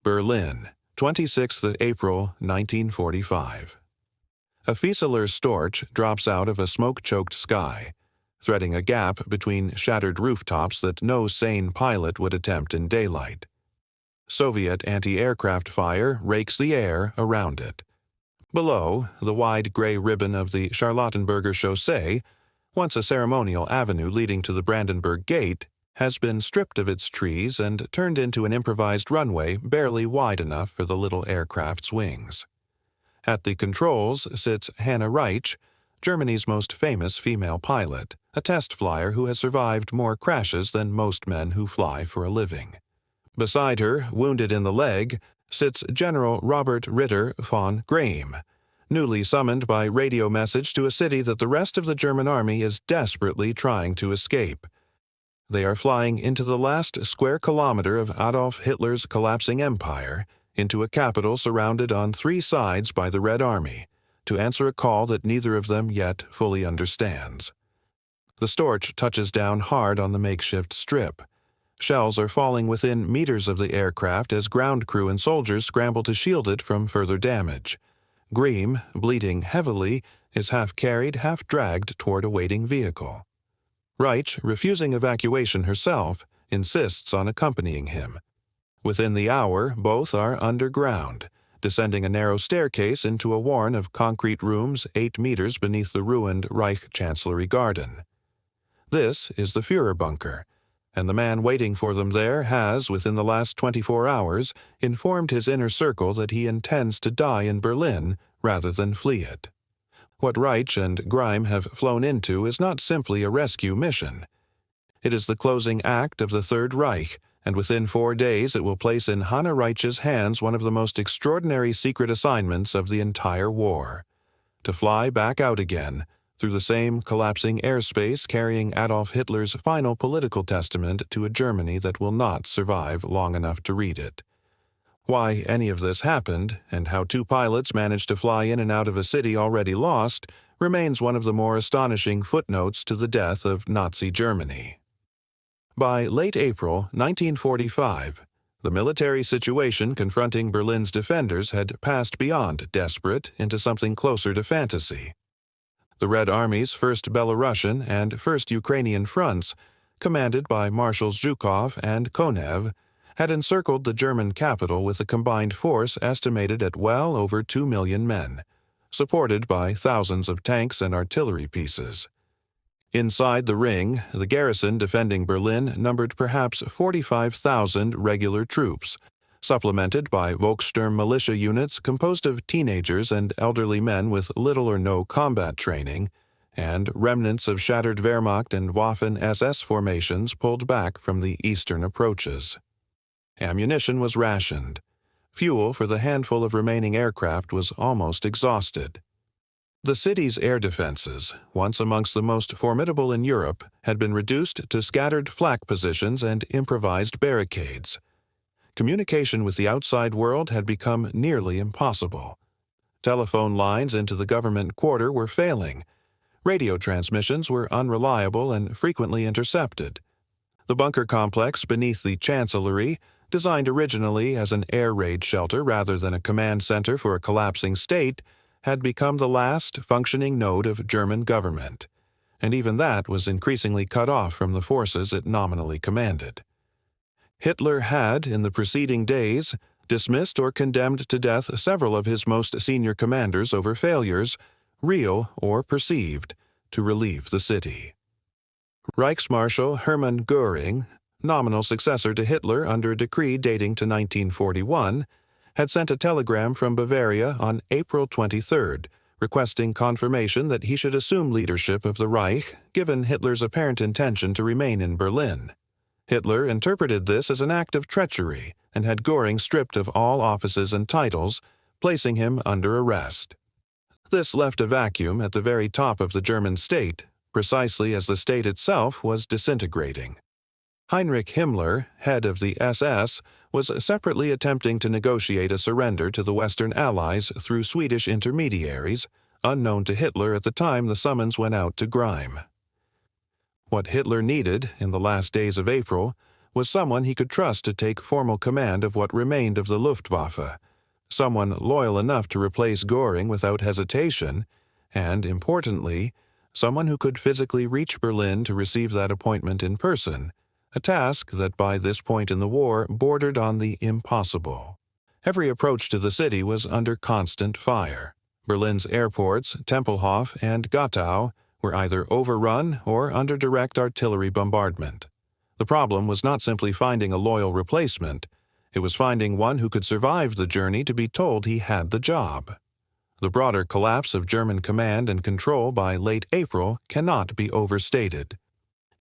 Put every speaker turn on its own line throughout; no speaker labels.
Berlin, 26th April 1945. A Fieseler Storch drops out of a smoke-choked sky, threading a gap between shattered rooftops that no sane pilot would attempt in daylight. Soviet anti-aircraft fire rakes the air around it. Below, the wide gray ribbon of the Charlottenburger Chaussee, once a ceremonial avenue leading to the Brandenburg Gate, has been stripped of its trees and turned into an improvised runway barely wide enough for the little aircraft's wings. At the controls sits Hanna Reitsch, Germany's most famous female pilot, a test flyer who has survived more crashes than most men who fly for a living. Beside her, wounded in the leg, sits General Robert Ritter von Greim, newly summoned by radio message to a city that the rest of the German army is desperately trying to escape. They are flying into the last square kilometre of Adolf Hitler's collapsing empire, into a capital surrounded on three sides by the Red Army, to answer a call that neither of them yet fully understands. The Storch touches down hard on the makeshift strip. Shells are falling within meters of the aircraft as ground crew and soldiers scramble to shield it from further damage. Greim, bleeding heavily, is half carried, half dragged toward a waiting vehicle. Reitsch, refusing evacuation herself, insists on accompanying him. Within the hour, both are underground, descending a narrow staircase into a warren of concrete rooms 8 meters beneath the ruined Reich Chancellery Garden. This is the Führer bunker, and the man waiting for them there has, within the last 24 hours, informed his inner circle that he intends to die in Berlin rather than flee it. What Reitsch and Greim have flown into is not simply a rescue mission. It is the closing act of the Third Reich, and within 4 days it will place in Hanna Reitsch's hands one of the most extraordinary secret assignments of the entire war: to fly back out again, through the same collapsing airspace carrying Adolf Hitler's final political testament to a Germany that will not survive long enough to read it. Why any of this happened, and how 2 pilots managed to fly in and out of a city already lost, remains one of the more astonishing footnotes to the death of Nazi Germany. By late April 1945, the military situation confronting Berlin's defenders had passed beyond desperate into something closer to fantasy. The Red Army's 1st Belarusian and 1st Ukrainian fronts, commanded by Marshals Zhukov and Konev, had encircled the German capital with a combined force estimated at well over 2 million men, supported by thousands of tanks and artillery pieces. Inside the ring, the garrison defending Berlin numbered perhaps 45,000 regular troops, supplemented by Volkssturm militia units composed of teenagers and elderly men with little or no combat training, and remnants of shattered Wehrmacht and Waffen-SS formations pulled back from the eastern approaches. Ammunition was rationed. Fuel for the handful of remaining aircraft was almost exhausted. The city's air defenses, once amongst the most formidable in Europe, had been reduced to scattered flak positions and improvised barricades. Communication with the outside world had become nearly impossible. Telephone lines into the government quarter were failing. Radio transmissions were unreliable and frequently intercepted. The bunker complex beneath the Chancellery, designed originally as an air raid shelter rather than a command center for a collapsing state, had become the last functioning node of German government, and even that was increasingly cut off from the forces it nominally commanded. Hitler had, in the preceding days, dismissed or condemned to death several of his most senior commanders over failures, real or perceived, to relieve the city. Reichsmarschall Hermann Göring, nominal successor to Hitler under a decree dating to 1941, had sent a telegram from Bavaria on April 23rd, requesting confirmation that he should assume leadership of the Reich, given Hitler's apparent intention to remain in Berlin. Hitler interpreted this as an act of treachery and had Göring stripped of all offices and titles, placing him under arrest. This left a vacuum at the very top of the German state, precisely as the state itself was disintegrating. Heinrich Himmler, head of the SS, was separately attempting to negotiate a surrender to the Western Allies through Swedish intermediaries, unknown to Hitler at the time the summons went out to Greim. What Hitler needed in the last days of April was someone he could trust to take formal command of what remained of the Luftwaffe, someone loyal enough to replace Göring without hesitation, and, importantly, someone who could physically reach Berlin to receive that appointment in person, a task that by this point in the war bordered on the impossible. Every approach to the city was under constant fire. Berlin's airports, Tempelhof and Gottow, were either overrun or under direct artillery bombardment. The problem was not simply finding a loyal replacement, it was finding one who could survive the journey to be told he had the job. The broader collapse of German command and control by late April cannot be overstated.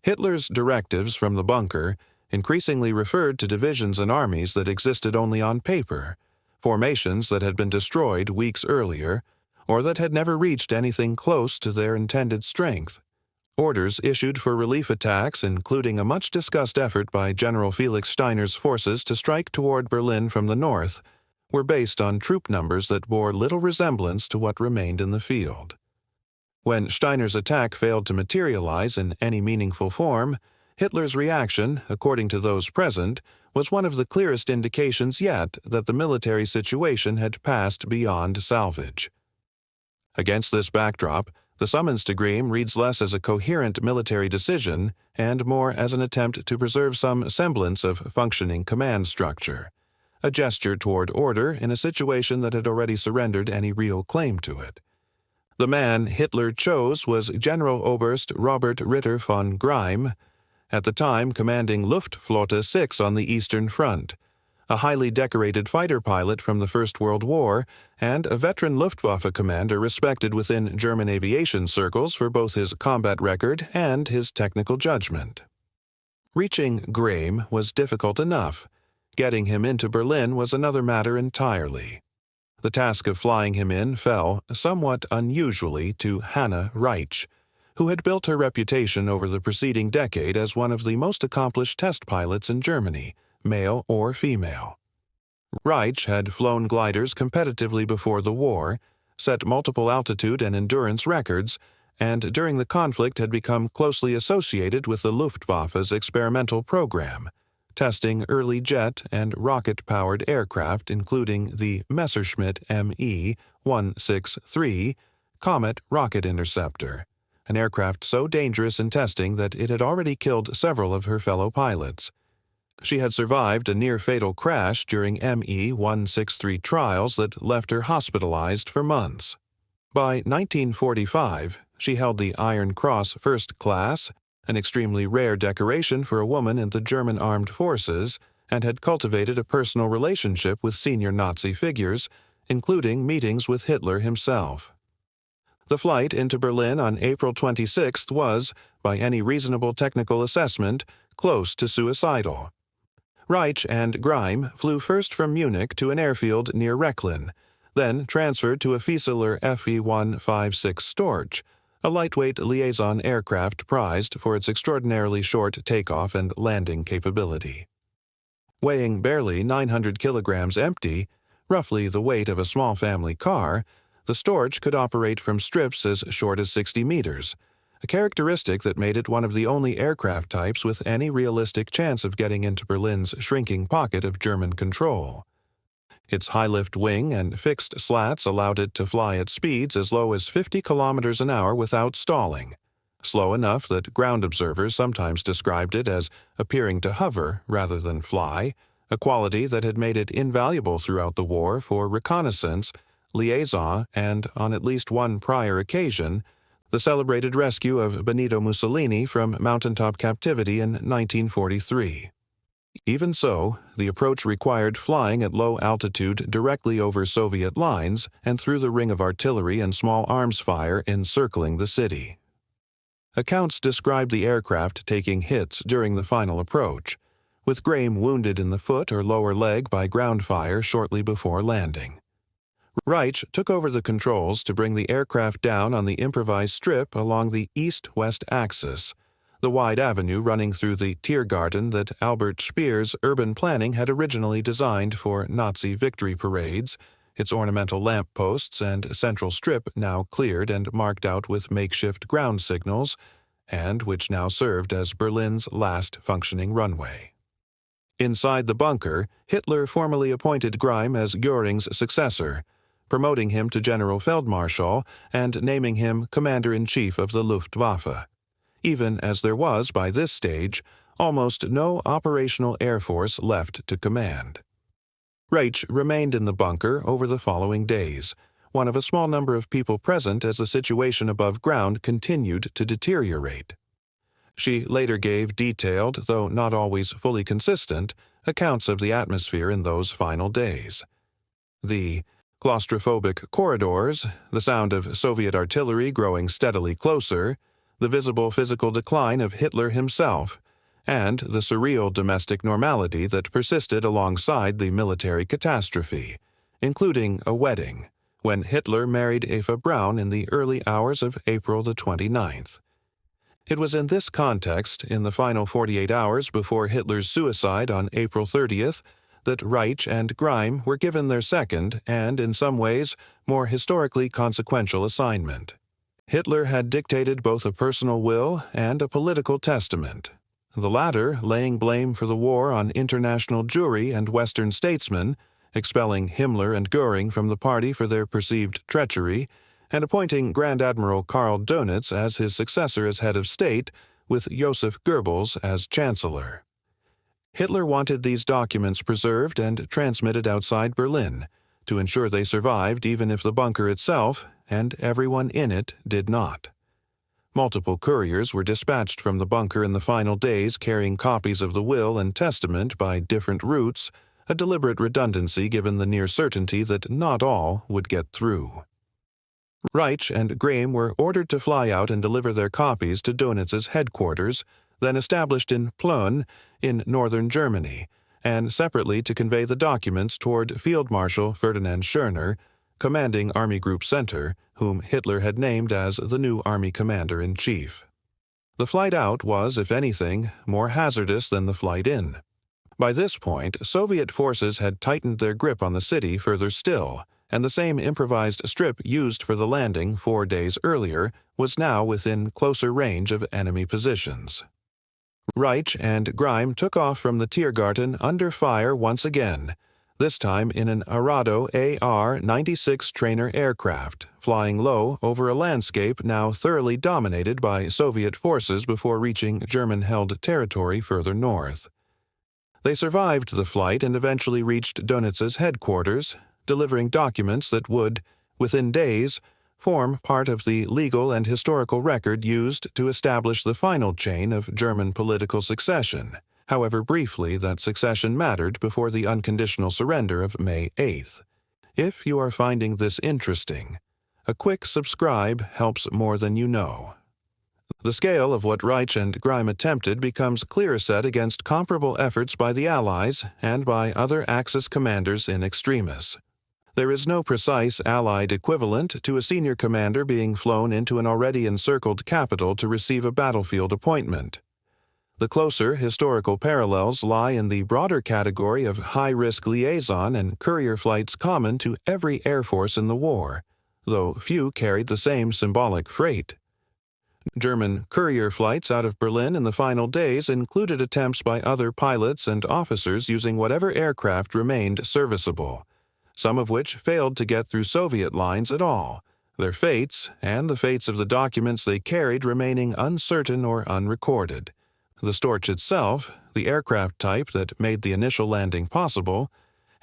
Hitler's directives from the bunker increasingly referred to divisions and armies that existed only on paper, formations that had been destroyed weeks earlier, or that had never reached anything close to their intended strength. Orders issued for relief attacks, including a much-discussed effort by General Felix Steiner's forces to strike toward Berlin from the north, were based on troop numbers that bore little resemblance to what remained in the field. When Steiner's attack failed to materialize in any meaningful form, Hitler's reaction, according to those present, was one of the clearest indications yet that the military situation had passed beyond salvage. Against this backdrop, the summons to Greim reads less as a coherent military decision and more as an attempt to preserve some semblance of functioning command structure, a gesture toward order in a situation that had already surrendered any real claim to it. The man Hitler chose was General Oberst Robert Ritter von Greim, at the time commanding Luftflotte 6 on the Eastern Front, a highly decorated fighter pilot from the First World War and a veteran Luftwaffe commander respected within German aviation circles for both his combat record and his technical judgment. Reaching Greim was difficult enough. Getting him into Berlin was another matter entirely. The task of flying him in fell, somewhat unusually, to Hanna Reitsch, who had built her reputation over the preceding decade as one of the most accomplished test pilots in Germany, male or female. Reitsch had flown gliders competitively before the war, set multiple altitude and endurance records, and during the conflict had become closely associated with the Luftwaffe's experimental program, testing early jet and rocket-powered aircraft including the Messerschmitt Me-163 Comet rocket interceptor, an aircraft so dangerous in testing that it had already killed several of her fellow pilots. She had survived a near-fatal crash during Me-163 trials that left her hospitalized for months. By 1945, she held the Iron Cross First Class, an extremely rare decoration for a woman in the German armed forces, and had cultivated a personal relationship with senior Nazi figures, including meetings with Hitler himself. The flight into Berlin on April 26 was, by any reasonable technical assessment, close to suicidal. Reitsch and Greim flew first from Munich to an airfield near Rechlin, then transferred to a Fieseler Fe-156 Storch, a lightweight liaison aircraft prized for its extraordinarily short takeoff and landing capability. Weighing barely 900 kilograms empty, roughly the weight of a small family car, the Storch could operate from strips as short as 60 meters, a characteristic that made it one of the only aircraft types with any realistic chance of getting into Berlin's shrinking pocket of German control. Its high-lift wing and fixed slats allowed it to fly at speeds as low as 50 kilometers an hour without stalling, slow enough that ground observers sometimes described it as appearing to hover rather than fly, a quality that had made it invaluable throughout the war for reconnaissance, liaison, and, on at least one prior occasion, the celebrated rescue of Benito Mussolini from mountaintop captivity in 1943. Even so, the approach required flying at low altitude directly over Soviet lines and through the ring of artillery and small arms fire encircling the city. Accounts describe the aircraft taking hits during the final approach, with Greim wounded in the foot or lower leg by ground fire shortly before landing. Reitsch took over the controls to bring the aircraft down on the improvised strip along the east-west axis, the wide avenue running through the Tiergarten that Albert Speer's urban planning had originally designed for Nazi victory parades, its ornamental lamp posts and central strip now cleared and marked out with makeshift ground signals, and which now served as Berlin's last functioning runway. Inside the bunker, Hitler formally appointed Greim as Göring's successor, promoting him to General Feldmarschall and naming him Commander-in-Chief of the Luftwaffe, even as there was, by this stage, almost no operational air force left to command. Reitsch remained in the bunker over the following days, one of a small number of people present as the situation above ground continued to deteriorate. She later gave detailed, though not always fully consistent, accounts of the atmosphere in those final days. The claustrophobic corridors, the sound of Soviet artillery growing steadily closer, the visible physical decline of Hitler himself, and the surreal domestic normality that persisted alongside the military catastrophe, including a wedding, when Hitler married Eva Braun in the early hours of April the 29th. It was in this context, in the final 48 hours before Hitler's suicide on April 30th, that Reitsch and Greim were given their second and, in some ways, more historically consequential assignment. Hitler had dictated both a personal will and a political testament, the latter laying blame for the war on international Jewry and Western statesmen, expelling Himmler and Göring from the party for their perceived treachery, and appointing Grand Admiral Karl Dönitz as his successor as head of state, with Joseph Goebbels as chancellor. Hitler wanted these documents preserved and transmitted outside Berlin, to ensure they survived even if the bunker itself, and everyone in it, did not. Multiple couriers were dispatched from the bunker in the final days carrying copies of the will and testament by different routes, a deliberate redundancy given the near certainty that not all would get through. Reitsch and Greim were ordered to fly out and deliver their copies to Dönitz's headquarters, then established in Plön in northern Germany, and separately to convey the documents toward Field Marshal Ferdinand Schörner, commanding Army Group Center, whom Hitler had named as the new Army Commander-in-Chief. The flight out was, if anything, more hazardous than the flight in. By this point, Soviet forces had tightened their grip on the city further still, and the same improvised strip used for the landing 4 days earlier was now within closer range of enemy positions. Reitsch and Greim took off from the Tiergarten under fire once again, this time in an Arado AR-96 trainer aircraft, flying low over a landscape now thoroughly dominated by Soviet forces before reaching German-held territory further north. They survived the flight and eventually reached Dönitz's headquarters, delivering documents that would, within days, form part of the legal and historical record used to establish the final chain of German political succession, however briefly that succession mattered before the unconditional surrender of May 8th. If you are finding this interesting, a quick subscribe helps more than you know. The scale of what Reitsch and Greim attempted becomes clearer set against comparable efforts by the Allies and by other Axis commanders in extremis. There is no precise Allied equivalent to a senior commander being flown into an already encircled capital to receive a battlefield appointment. The closer historical parallels lie in the broader category of high-risk liaison and courier flights common to every air force in the war, though few carried the same symbolic freight. German courier flights out of Berlin in the final days included attempts by other pilots and officers using whatever aircraft remained serviceable, some of which failed to get through Soviet lines at all, their fates and the fates of the documents they carried remaining uncertain or unrecorded. The Storch itself, the aircraft type that made the initial landing possible,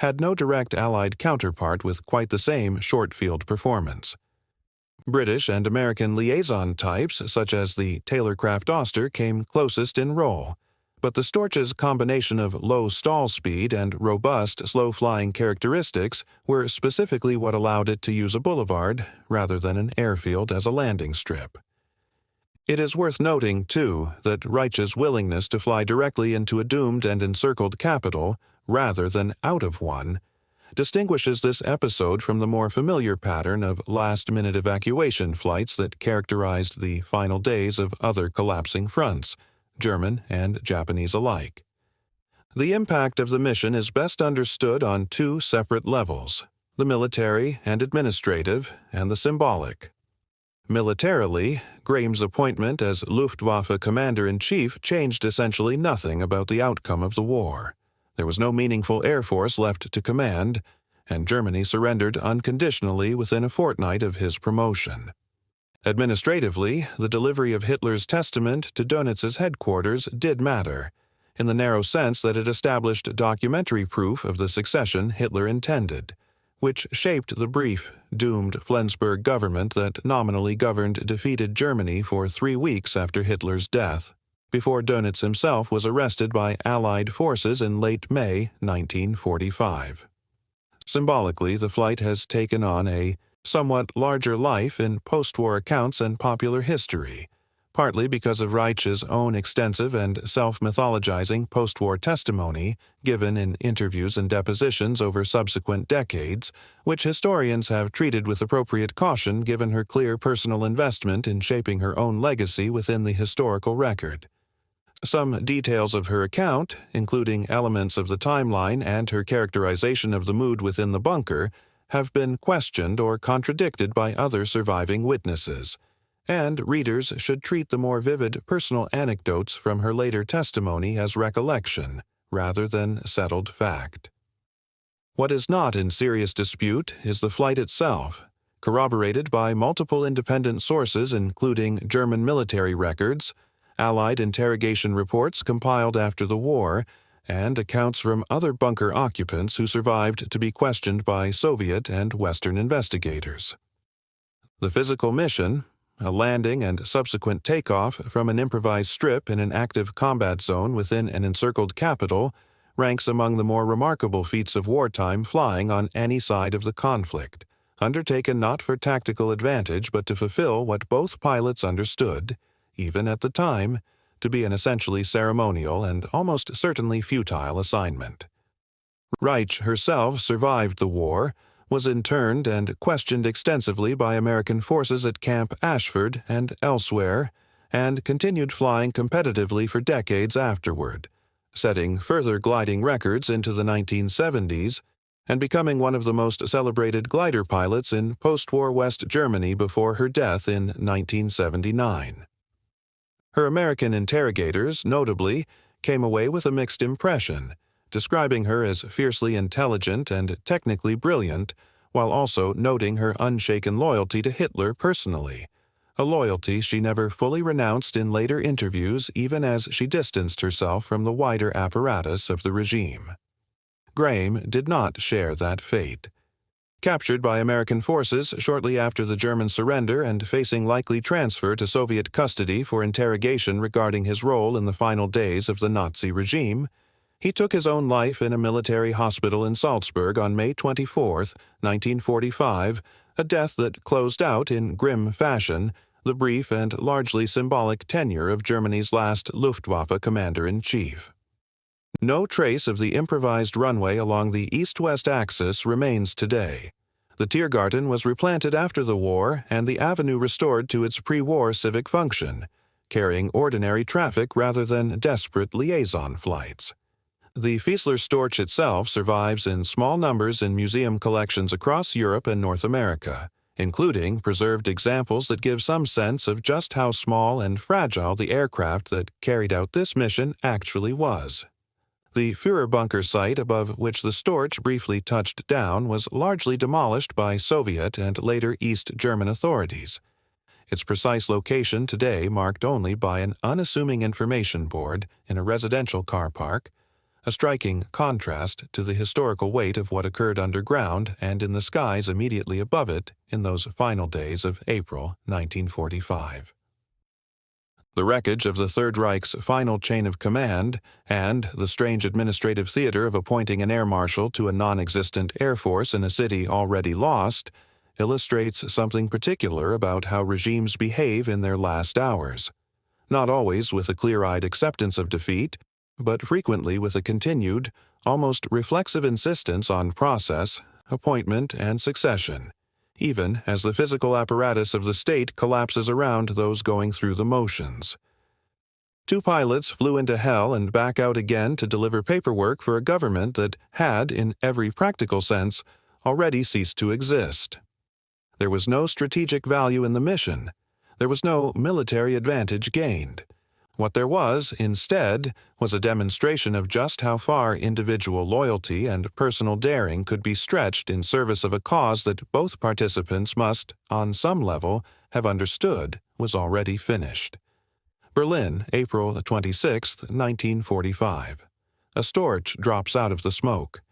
had no direct Allied counterpart with quite the same short-field performance. British and American liaison types, such as the Taylorcraft Auster, came closest in role, but the Storch's combination of low stall speed and robust, slow-flying characteristics were specifically what allowed it to use a boulevard rather than an airfield as a landing strip. It is worth noting, too, that Reitsch's willingness to fly directly into a doomed and encircled capital, rather than out of one, distinguishes this episode from the more familiar pattern of last-minute evacuation flights that characterized the final days of other collapsing fronts, German and Japanese alike. The impact of the mission is best understood on two separate levels, the military and administrative, and the symbolic. Militarily, Greim's appointment as Luftwaffe Commander-in-Chief changed essentially nothing about the outcome of the war. There was no meaningful air force left to command, and Germany surrendered unconditionally within a fortnight of his promotion. Administratively, the delivery of Hitler's testament to Dönitz's headquarters did matter, in the narrow sense that it established documentary proof of the succession Hitler intended, which shaped the brief, doomed Flensburg government that nominally governed defeated Germany for 3 weeks after Hitler's death, before Dönitz himself was arrested by Allied forces in late May 1945. Symbolically, the flight has taken on a somewhat larger life in post-war accounts and popular history, partly because of Reitsch's own extensive and self-mythologizing post-war testimony given in interviews and depositions over subsequent decades, which historians have treated with appropriate caution given her clear personal investment in shaping her own legacy within the historical record. Some details of her account, including elements of the timeline and her characterization of the mood within the bunker, have been questioned or contradicted by other surviving witnesses, and readers should treat the more vivid personal anecdotes from her later testimony as recollection, rather than settled fact. What is not in serious dispute is the flight itself, corroborated by multiple independent sources including German military records, Allied interrogation reports compiled after the war, and accounts from other bunker occupants who survived to be questioned by Soviet and Western investigators. The physical mission, a landing and subsequent takeoff from an improvised strip in an active combat zone within an encircled capital, ranks among the more remarkable feats of wartime flying on any side of the conflict, undertaken not for tactical advantage but to fulfill what both pilots understood, even at the time, to be an essentially ceremonial and almost certainly futile assignment. Reitsch herself survived the war, was interned and questioned extensively by American forces at Camp Ashford and elsewhere, and continued flying competitively for decades afterward, setting further gliding records into the 1970s and becoming one of the most celebrated glider pilots in post-war West Germany before her death in 1979. Her American interrogators, notably, came away with a mixed impression, describing her as fiercely intelligent and technically brilliant, while also noting her unshaken loyalty to Hitler personally, a loyalty she never fully renounced in later interviews even as she distanced herself from the wider apparatus of the regime. Greim did not share that fate. Captured by American forces shortly after the German surrender and facing likely transfer to Soviet custody for interrogation regarding his role in the final days of the Nazi regime, he took his own life in a military hospital in Salzburg on May 24, 1945, a death that closed out in grim fashion the brief and largely symbolic tenure of Germany's last Luftwaffe commander-in-chief. No trace of the improvised runway along the east-west axis remains today. The Tiergarten was replanted after the war and the avenue restored to its pre-war civic function, carrying ordinary traffic rather than desperate liaison flights. The Fieseler Storch itself survives in small numbers in museum collections across Europe and North America, including preserved examples that give some sense of just how small and fragile the aircraft that carried out this mission actually was. The Führerbunker site above which the Storch briefly touched down was largely demolished by Soviet and later East German authorities, its precise location today marked only by an unassuming information board in a residential car park, a striking contrast to the historical weight of what occurred underground and in the skies immediately above it in those final days of April 1945. The wreckage of the Third Reich's final chain of command and the strange administrative theater of appointing an air marshal to a non-existent air force in a city already lost illustrates something particular about how regimes behave in their last hours, not always with a clear-eyed acceptance of defeat, but frequently with a continued, almost reflexive insistence on process, appointment, and succession, even as the physical apparatus of the state collapses around those going through the motions. 2 pilots flew into hell and back out again to deliver paperwork for a government that had, in every practical sense, already ceased to exist. There was no strategic value in the mission. There was no military advantage gained. What there was, instead, was a demonstration of just how far individual loyalty and personal daring could be stretched in service of a cause that both participants must, on some level, have understood was already finished. Berlin, April 26, 1945. A Storch drops out of the smoke.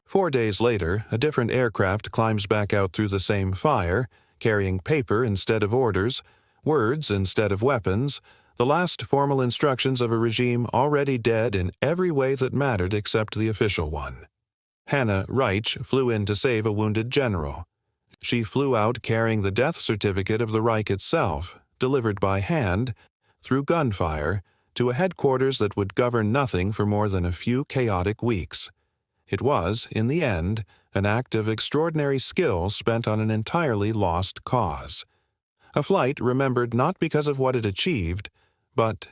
4 days later, a different aircraft climbs back out through the same fire, carrying paper instead of orders, words instead of weapons, the last formal instructions of a regime already dead in every way that mattered except the official one. Hanna Reitsch flew in to save a wounded general. She flew out carrying the death certificate of the Reich itself, delivered by hand, through gunfire, to a headquarters that would govern nothing for more than a few chaotic weeks. It was, in the end, an act of extraordinary skill spent on an entirely lost cause. A flight remembered not because of what it achieved, but